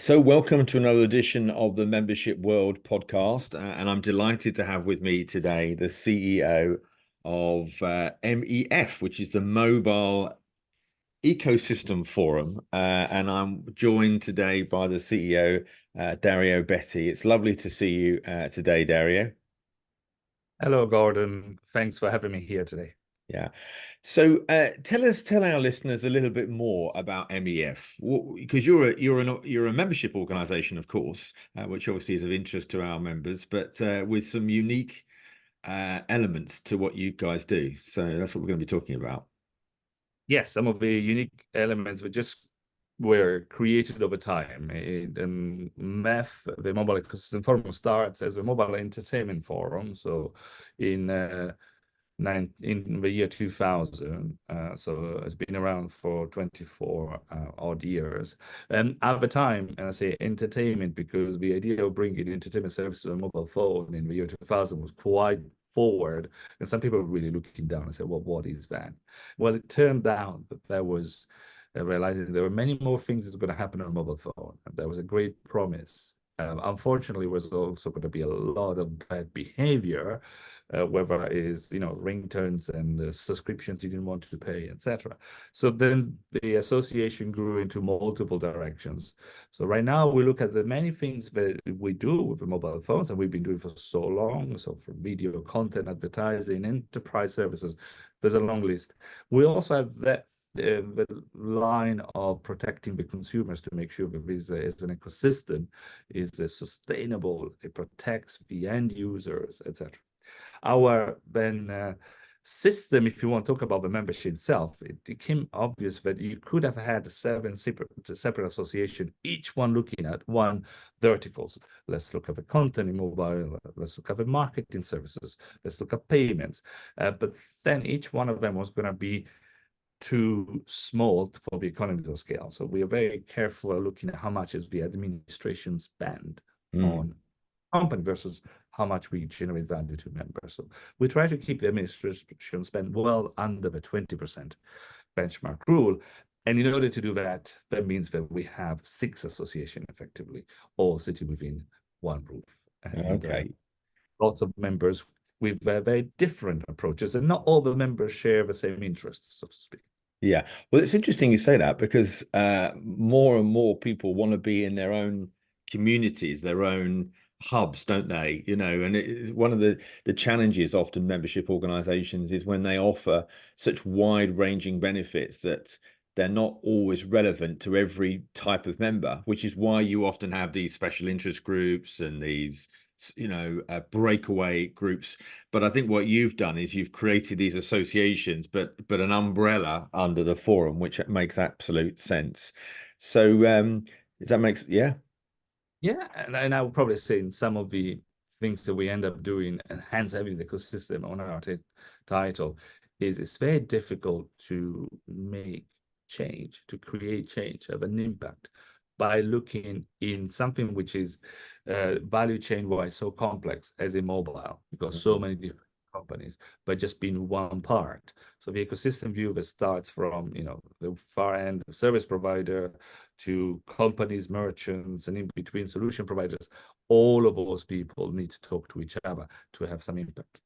So, welcome to another edition of the Membership World podcast. And I'm delighted to have with me today the CEO of MEF, which is the Mobile Ecosystem Forum. And I'm joined today by the CEO, Dario Betti. It's lovely to see you today, Dario. Hello, Gordon. Thanks for having me here today. Yeah. So tell our listeners a little bit more about MEF, because you're a membership organization, of course, which obviously is of interest to our members, but with some unique elements to what you guys do. So that's what we're going to be talking about. Yes, some of the unique elements were created over time. And MEF, the Mobile Ecosystem Forum, starts as a mobile entertainment forum. So in in the year 2000, so it's been around for 24 odd years. And at the time, and I say entertainment because the idea of bringing entertainment services to a mobile phone in the year 2000 was quite forward, and some people were really looking down and said, well, what is that? Well, it turned out that there was realizing there were many more things that's going to happen on a mobile phone, and there was a great promise. Unfortunately, was also going to be a lot of bad behavior, whether it is ringtones and subscriptions you didn't want to pay, etc. So then the association grew into multiple directions. So right now we look at the many things that we do with the mobile phones, and we've been doing for so long. So from video content, advertising, enterprise services, there's a long list. We also have the line of protecting the consumers to make sure that this is an ecosystem, is sustainable, it protects the end users, etc. Our then system, if you want to talk about the membership itself, it became obvious that you could have had seven separate associations, each one looking at one verticals. Let's look at the content in mobile, let's look at the marketing services, let's look at payments. But then each one of them was going to be too small for the economies of scale. So we are very careful looking at how much is the administration spend on company versus how much we generate value to members. So we try to keep the administration spend well under the 20% benchmark rule. And in order to do that, that means that we have 6 associations effectively, all sitting within one roof. And Okay. lots of members with very different approaches, and not all the members share the same interests, so to speak. Yeah. Well, it's interesting you say that because more and more people want to be in their own communities, their own hubs, don't they? And one of the challenges often membership organizations is when they offer such wide-ranging benefits that they're not always relevant to every type of member, which is why you often have these special interest groups and these breakaway groups. But I think what you've done is you've created these associations, but an umbrella under the forum, which makes absolute sense. So does that make yeah? Yeah, and I would probably say in some of the things that we end up doing, and hence having the ecosystem on our title, is it's very difficult to make change, to create change, have an impact by looking in something which is value chain wise so complex as a mobile, because so many different companies, but just being one part. So the ecosystem view that starts from the far end service provider to companies, merchants, and in between solution providers, all of those people need to talk to each other to have some impact.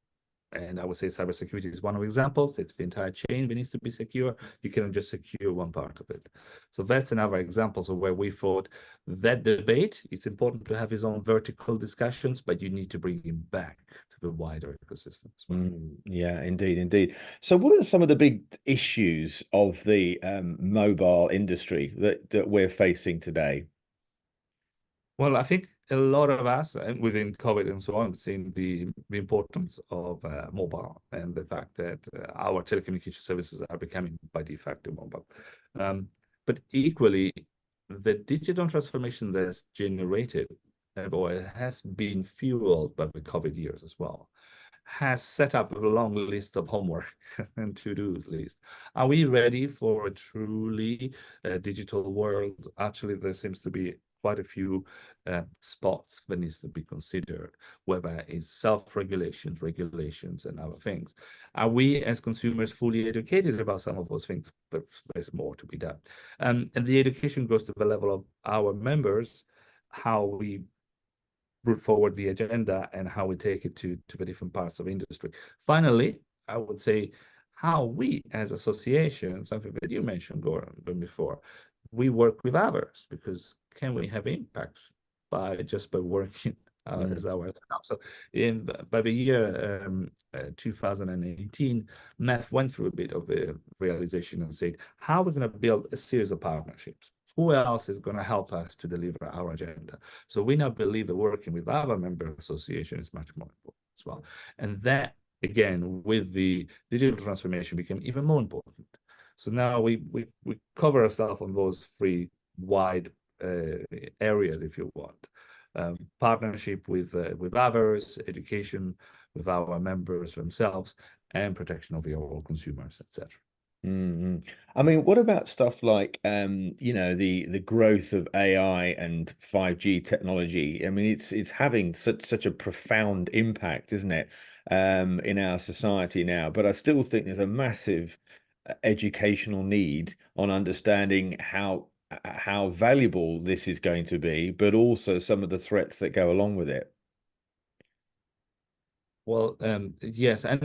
And I would say cybersecurity is one of the examples. It's the entire chain that needs to be secure. You cannot just secure one part of it. So that's another example of where we thought that debate, it's important to have his own vertical discussions, but you need to bring him back to the wider ecosystem as well. Yeah, indeed, indeed. So what are some of the big issues of the mobile industry that we're facing today? Well, I think a lot of us within COVID and so on have seen the importance of mobile and the fact that our telecommunication services are becoming by de facto mobile. But equally, the digital transformation that's generated or has been fueled by the COVID years as well has set up a long list of homework and to-dos list. Are we ready for a truly digital world? Actually, there seems to be quite a few spots that needs to be considered, whether it's self-regulations, regulations, and other things. Are we as consumers fully educated about some of those things? But there's more to be done. And the education goes to the level of our members, how we brought forward the agenda and how we take it to the different parts of industry. Finally, I would say how we as association, something that you mentioned, Gordon, before, we work with others, because can we have impacts by working as our so by the year 2018, MEF went through a bit of a realization and said, how are we going to build a series of partnerships? Who else is going to help us to deliver our agenda? So we now believe that working with our member association is much more important as well. And that, again, with the digital transformation, became even more important. So now we cover ourselves on those three wide areas, if you want. Partnership with others, education with our members themselves, and protection of the overall consumers, etc. Mm-hmm. I mean, what about stuff like the growth of AI and 5G technology? I mean, it's having such a profound impact, isn't it, in our society now? But I still think there's a massive educational need on understanding how valuable this is going to be, but also some of the threats that go along with it. Well, yes, and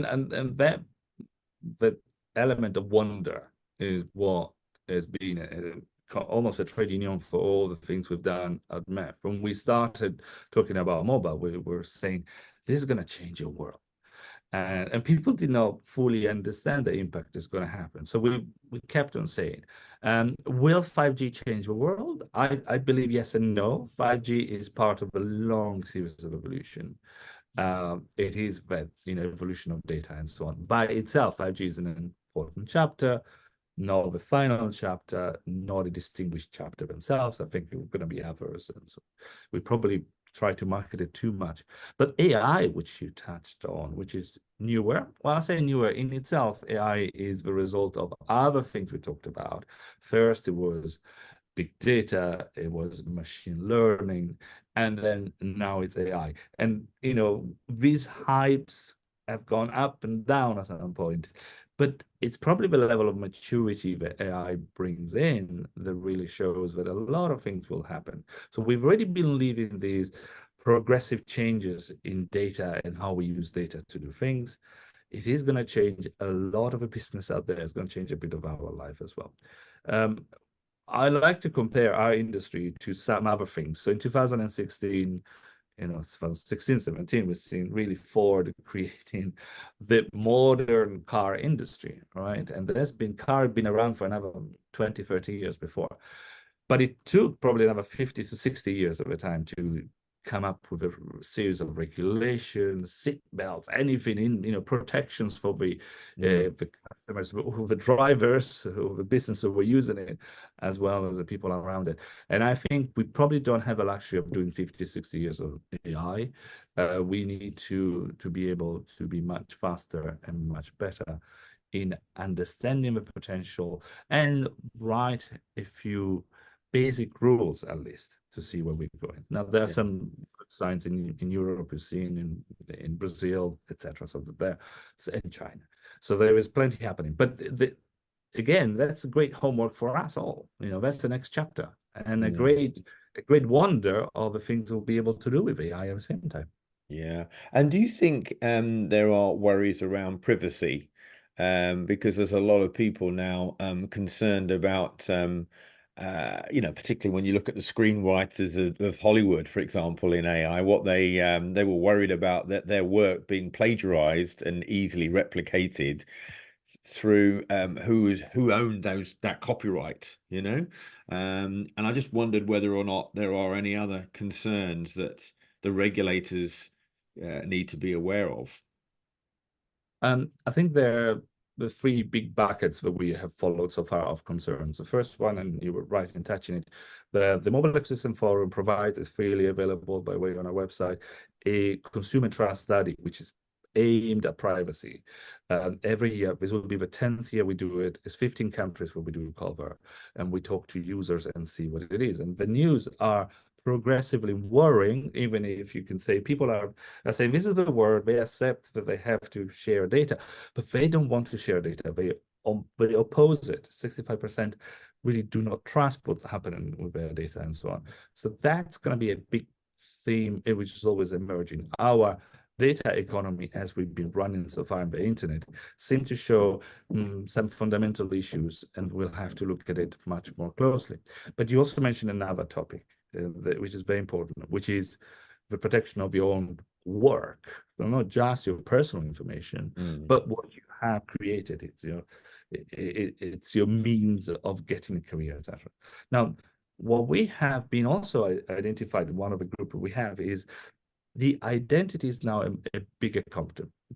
that element of wonder is what has been almost a trade union for all the things we've done at MEF. When we started talking about mobile, we were saying this is going to change your world. And people did not fully understand the impact is going to happen. So we kept on saying, will 5G change the world? I believe yes and no. 5G is part of a long series of evolution. It is that evolution of data and so on. By itself, 5G is an important chapter, not the final chapter, not a distinguished chapter themselves. I think we're going to be others, and so we probably try to market it too much. But AI, which you touched on, which is newer, well, I say newer in itself, AI is the result of other things we talked about. First, it was big data, it was machine learning, and then now it's AI. And these hypes have gone up and down at some point, but it's probably the level of maturity that AI brings in that really shows that a lot of things will happen. So we've already been living these progressive changes in data and how we use data to do things. It is going to change a lot of the business out there. It's going to change a bit of our life as well. I like to compare our industry to some other things. So in 2016, 2016, 17, we've seen really Ford creating the modern car industry, right? And car been around for another 20, 30 years before. But it took probably another 50 to 60 years of the time to come up with a series of regulations, seat belts, anything in, protections for the customers, the drivers, the business who were using it, as well as the people around it. And I think we probably don't have a luxury of doing 50, 60 years of AI. We need to be able to be much faster and much better in understanding the potential and write a few basic rules, at least, to see where we're going. Now, there are some good signs in Europe, we've seen in Brazil, etc. So there, in China. So there is plenty happening. But again, that's a great homework for us all. That's the next chapter, and a great wonder of the things we'll be able to do with AI at the same time. Yeah. And do you think there are worries around privacy? Because there's a lot of people now concerned about particularly when you look at the screenwriters of Hollywood, for example, in AI, what they were worried about that their work being plagiarized and easily replicated through who owned that copyright, and I just wondered whether or not there are any other concerns that the regulators need to be aware of. I think there are the three big buckets that we have followed so far of concerns. The first one, and you were right in touching it, the Mobile Ecosystem Forum provides, is freely available by way on our website, a consumer trust study, which is aimed at privacy. Every year, this will be the 10th year we do it. It's 15 countries where we do cover, and we talk to users and see what it is. And the news are progressively worrying, even if you can say people are saying this is the word, they accept that they have to share data, but they don't want to share data. They oppose it. 65% really do not trust what's happening with their data and so on. So that's going to be a big theme, which is always emerging. Our data economy, as we've been running so far on the internet, seem to show some fundamental issues, and we'll have to look at it much more closely. But you also mentioned another topic, which is very important, which is the protection of your own work. So not just your personal information, but what you have created. It's your means of getting a career, etc. Now, what we have been also identified in one of the group we have is the identity is now a bigger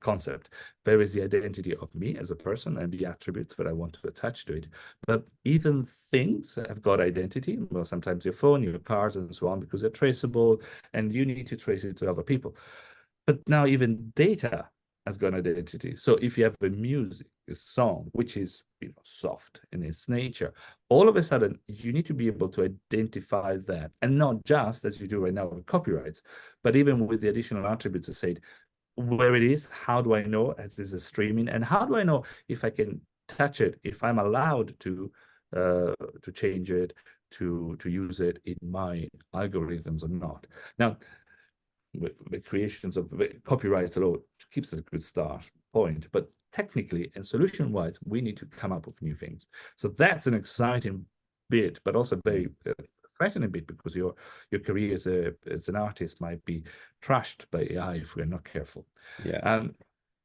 concept. There is the identity of me as a person and the attributes that I want to attach to it. But even things have got identity. Well, sometimes your phone, your cars, and so on, because they're traceable, and you need to trace it to other people. But now even data has got an identity. So if you have a music, a song, which is soft in its nature, all of a sudden you need to be able to identify that, and not just as you do right now with copyrights, but even with the additional attributes that say where it is, how do I know as this is streaming, and how do I know if I can touch it, if I'm allowed to change it, to use it in my algorithms or not. Now, with the creations of the copyright law keeps it a good start point, but technically and solution wise we need to come up with new things. So that's an exciting bit, but also very threatening bit, because your career as an artist might be trashed by AI if we're not careful. And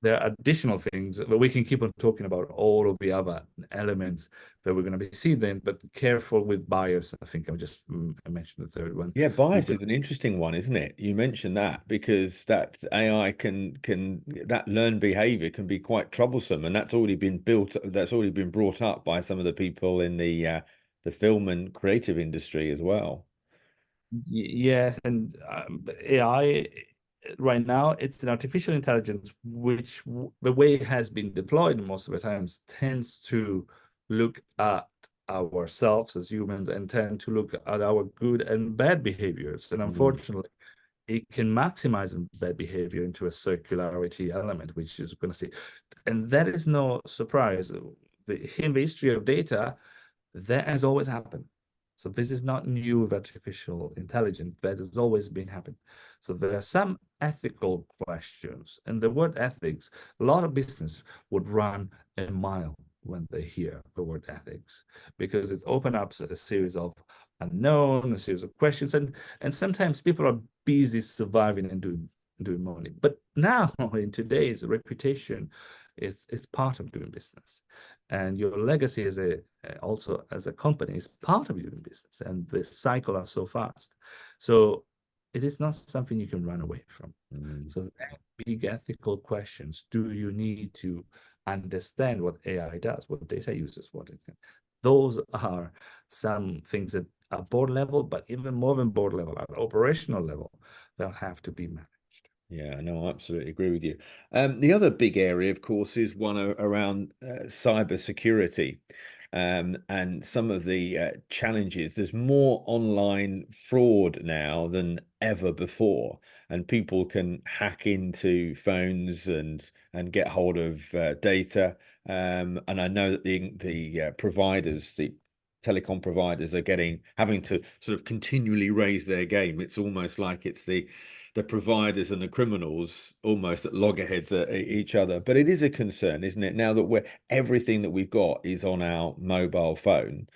there are additional things that we can keep on talking about, all of the other elements that we're going to be seeing then, but careful with bias. I think I mentioned the third one. Yeah, bias is an interesting one, isn't it? You mentioned that because that AI can that learned behavior can be quite troublesome, and that's already been built. That's already been brought up by some of the people in the film and creative industry as well. Yes, and AI right now, it's an artificial intelligence which the way it has been deployed most of the times tends to look at ourselves as humans and tend to look at our good and bad behaviors. And unfortunately, it can maximize bad behavior into a circularity element, which is going to see. And that is no surprise. In the history of data, that has always happened. So this is not new with artificial intelligence. That has always been happening. So there are some ethical questions. And the word ethics, a lot of business would run a mile when they hear the word ethics, because it opens up a series of unknown, a series of questions. And sometimes people are busy surviving and doing money. But now in today's reputation, it's part of doing business, and your legacy as also as a company is part of doing business, and the cycle are so fast. So it is not something you can run away from. So big ethical questions: do you need to understand what AI does, what data uses, what it can? Those are some things that are board level, but even more than board level, at operational level, they'll have to be managed. Yeah, no, I absolutely agree with you. The other big area, of course, is one around cyber security, and some of the challenges. There's more online fraud now than ever before, and people can hack into phones and get hold of data. And I know that the providers, the telecom providers, are having to sort of continually raise their game. It's almost like it's the providers and the criminals almost at loggerheads at each other. But it is a concern, isn't it? Now that everything that we've got is on our mobile phone.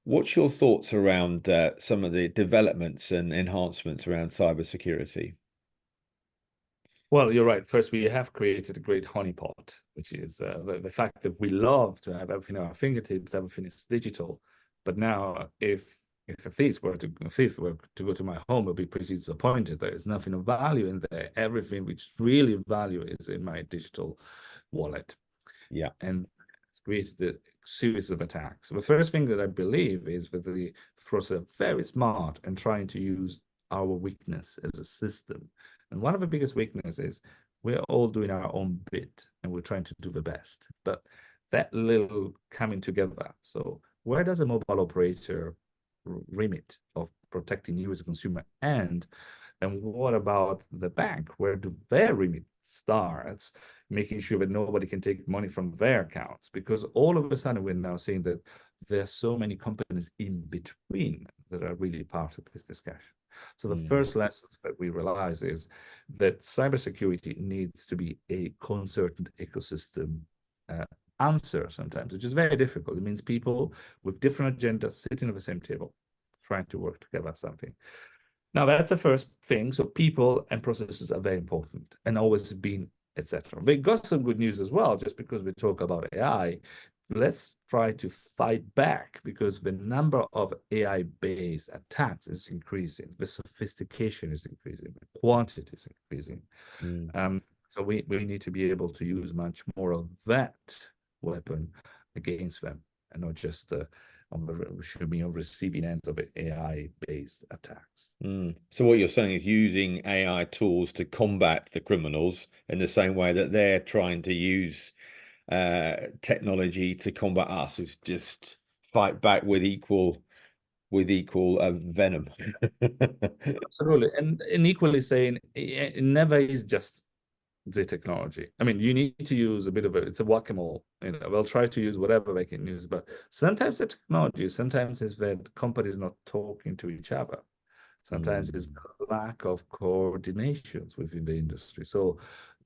What's your thoughts around some of the developments and enhancements around cybersecurity? Well, you're right. First, we have created a great honeypot, which is the fact that we love to have everything at our fingertips, everything is digital. But now, if a thief were to go to my home, I'll be pretty disappointed. There is nothing of value in there. Everything which really value is in my digital wallet. Yeah. And it's created a series of attacks. The first thing that I believe is that the fraudsters are very smart and trying to use our weakness as a system. And one of the biggest weaknesses, we're all doing our own bit and we're trying to do the best. But that little coming together. So where does a mobile operator remit of protecting you as a consumer? And what about the bank? Where do their remit starts? Making sure that nobody can take money from their accounts, because all of a sudden we're now seeing that there are so many companies in between that are really part of this discussion. So the first lessons that we realize is that cybersecurity needs to be a concerted ecosystem answer sometimes, which is very difficult. It means people with different agendas sitting at the same table, trying to work together something. Now that's the first thing. So people and processes are very important and always been, etc. We got some good news as well, just because we talk about AI. Let's try to fight back, because the number of AI-based attacks is increasing, the sophistication is increasing, the quantity is increasing. So we need to be able to use much more of that weapon against them, and not just on the receiving ends of AI-based attacks. So what you're saying is using AI tools to combat the criminals in the same way that they're trying to use technology to combat us. Is just fight back with equal venom. Absolutely, and equally saying it never is just the technology. I mean, you need to use a bit of it's a whack-a-mole. They'll try to use whatever they can use, but sometimes the technology, sometimes it's that companies not talking to each other. Sometimes it's lack of coordinations within the industry. So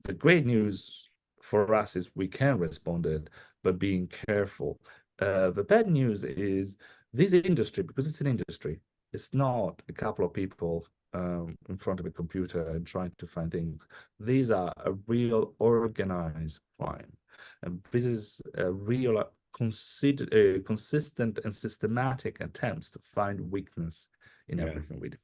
the great news for us is we can respond it, but being careful. The bad news is this industry, because it's an industry, it's not a couple of people in front of a computer and trying to find things. These are a real organized crime. And this is a real consistent and systematic attempts to find weakness in everything we do.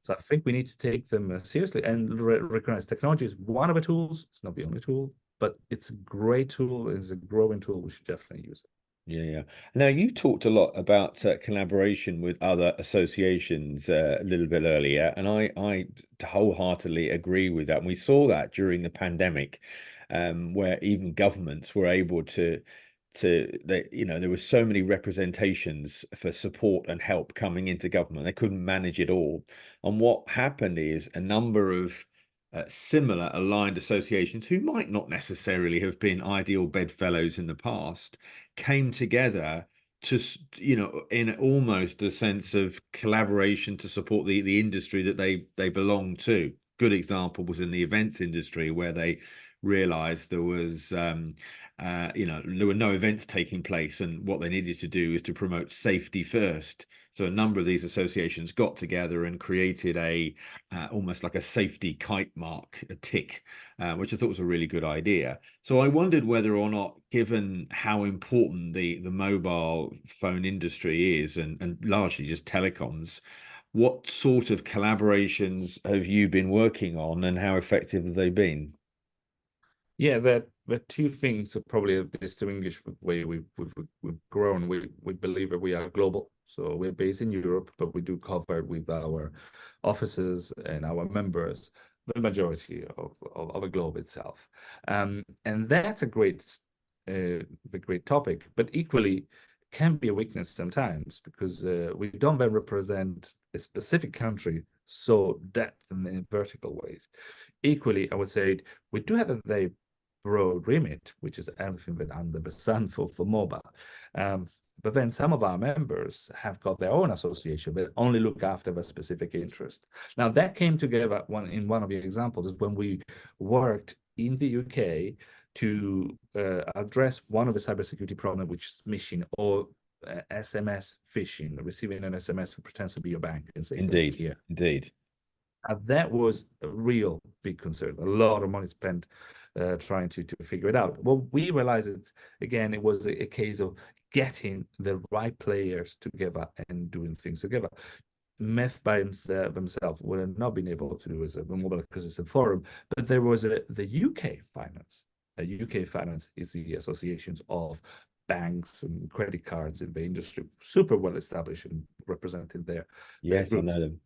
So I think we need to take them seriously and recognize technology is one of the tools. It's not the only tool, but it's a great tool. It's a growing tool. We should definitely use it. Yeah. Now, you talked a lot about collaboration with other associations a little bit earlier, and I wholeheartedly agree with that. And we saw that during the pandemic, where even governments were able there were so many representations for support and help coming into government. They couldn't manage it all. And what happened is a number of similar aligned associations who might not necessarily have been ideal bedfellows in the past came together to, in almost a sense of collaboration to support the industry that they belong to. Good example was in the events industry, where they realized there was there were no events taking place, and what they needed to do is to promote safety first. So a number of these associations got together and created a almost like a safety kite mark, a tick, which I thought was a really good idea. So I wondered whether or not, given how important the mobile phone industry is, and largely just telecoms, what sort of collaborations have you been working on, and how effective have they been? Yeah, the two things that probably have distinguished the way we've grown. We believe that we are global. So we're based in Europe, but we do cover with our offices and our members the majority of the globe itself. And that's a great topic, but equally can be a weakness sometimes, because we don't then represent a specific country so depth and in vertical ways. Equally, I would say we do have a very broad remit, which is everything that under the sun for mobile. But then some of our members have got their own association that only look after a specific interest. Now that came together in one of the examples is when we worked in the UK to address one of the cybersecurity problems, which is phishing or SMS phishing, receiving an SMS that pretends to be your bank and say, Indeed. That was a real big concern. A lot of money spent trying to figure it out. Well, we realized it was a case of getting the right players together and doing things together. MEF by themselves would have not been able to do as a mobile ecosystem forum, but there was the UK Finance. UK Finance is the associations of banks and credit cards in the industry, super well established and represented there. Yes, I know them.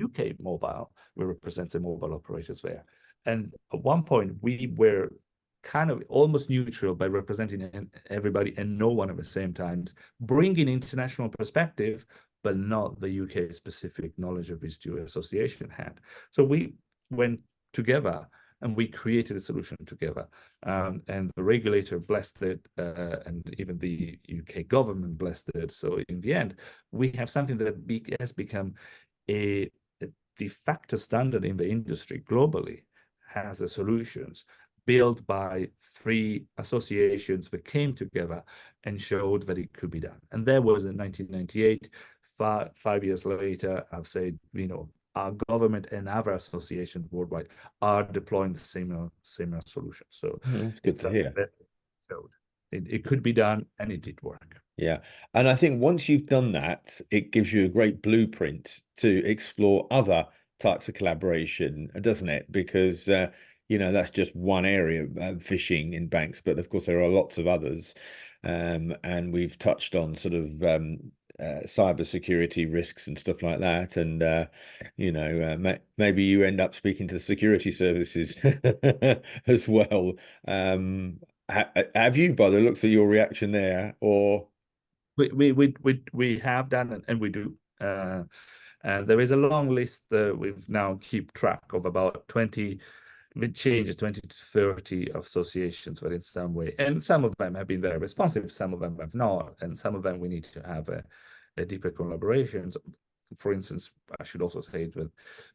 UK Mobile, we represent the mobile operators there. And at one point, we were kind of almost neutral by representing everybody and no one at the same time, bringing international perspective, but not the UK specific knowledge of which the association had. So we went together and we created a solution together. And the regulator blessed it, and even the UK government blessed it. So in the end, we have something that has become a de facto standard in the industry globally, has a solutions built by three associations that came together and showed that it could be done. And that was in 1998. 5 years later, I've said, our government and other associations worldwide are deploying the similar solutions. So That's good it's to something hear. that showed it could be done, and it did work. Yeah. And I think once you've done that, it gives you a great blueprint to explore other types of collaboration, doesn't it? Because, that's just one area, phishing in banks, but of course there are lots of others. And we've touched on sort of cyber security risks and stuff like that. And, maybe you end up speaking to the security services as well. Have you, by the looks of your reaction there, or? We have done, and we do. And there is a long list that we've now keep track of, about 20, with changes, 20 to 30 associations that in some way, and some of them have been very responsive, some of them have not, and some of them we need to have a deeper collaboration. For instance, I should also say it with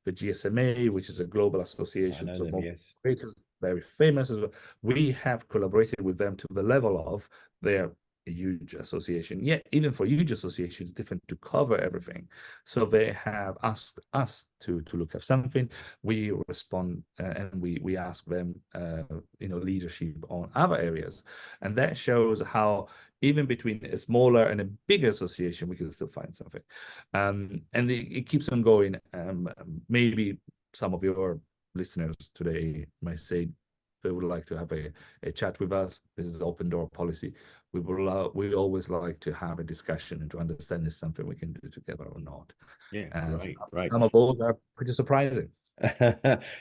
the GSMA, which is a global I association, know so them, more yes. creators, very famous as well. We have collaborated with them to the level of their a huge association. Yeah, even for huge associations, different to cover everything. So they have asked us to look at something. We respond, and we ask them, leadership on other areas, and that shows how even between a smaller and a bigger association, we can still find something. And it keeps on going. Maybe some of your listeners today might say they would like to have a chat with us. This is open door policy. We always like to have a discussion and to understand if something we can do together or not. Yeah, And great, great. some of those are pretty surprising.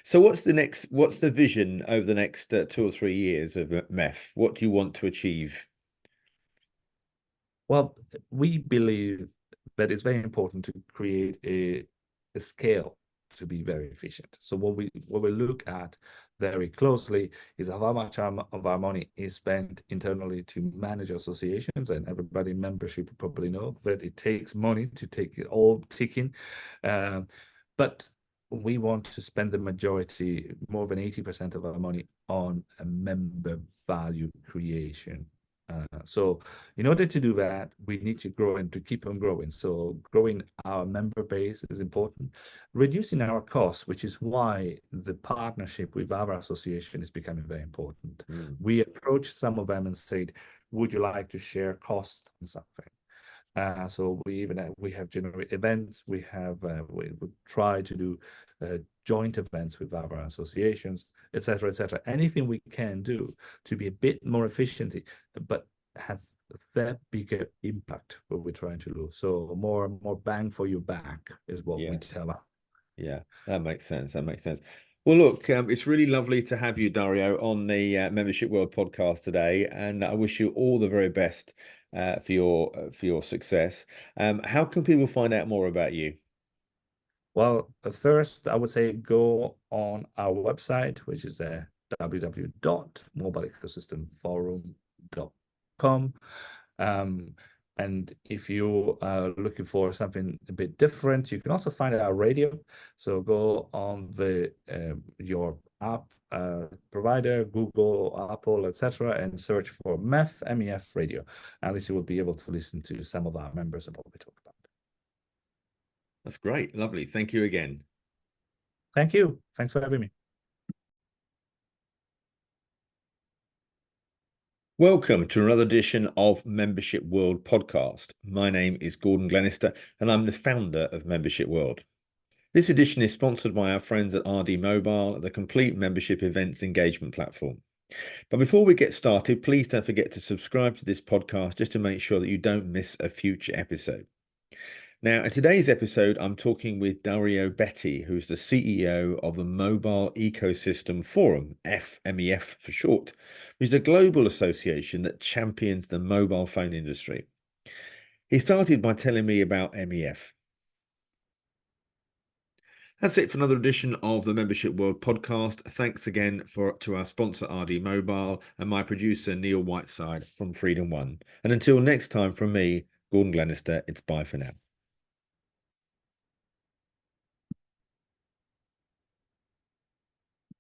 So what's the vision over the next 2 or 3 years of MEF? What do you want to achieve? Well, we believe that it's very important to create a scale to be very efficient. So what we look at very closely is how much of our money is spent internally to manage associations, and everybody in membership probably know that it takes money to take it all ticking. But we want to spend the majority, more than 80% of our money, on a member value creation. So in order to do that, we need to grow and to keep on growing. So growing our member base is important, reducing our costs, which is why the partnership with our association is becoming very important. Mm. We approach some of them and said, would you like to share cost on something? So we have generate events. We try to do joint events with our associations, etc., etc. Anything we can do to be a bit more efficient, but have that bigger impact what we're trying to do. So more bang for your back is what we Yeah, tell them. yeah, that makes sense. That makes sense. Well, look, it's really lovely to have you, Dario, on the Membership World podcast today, and I wish you all the very best for your success. How can people find out more about you? Well, first, I would say go on our website, which is www.mobileecosystemforum.com. And if you are looking for something a bit different, you can also find our radio. So go on your app provider, Google, Apple, etc., and search for MEF radio. At least you will be able to listen to some of our members and what we talk about. That's great. Lovely. Thank you again. Thank you. Thanks for having me. Welcome to another edition of Membership World podcast. My name is Gordon Glenister, and I'm the founder of Membership World. This edition is sponsored by our friends at RD Mobile, the complete membership events engagement platform. But before we get started, please don't forget to subscribe to this podcast just to make sure that you don't miss a future episode. Now, in today's episode, I'm talking with Dario Betti, who's the CEO of the Mobile Ecosystem Forum, MEF for short, which is a global association that champions the mobile phone industry. He started by telling me about MEF. That's it for another edition of the Membership World podcast. Thanks again to our sponsor RD Mobile and my producer Neil Whiteside from Freedom One. And until next time from me, Gordon Glenister, it's bye for now.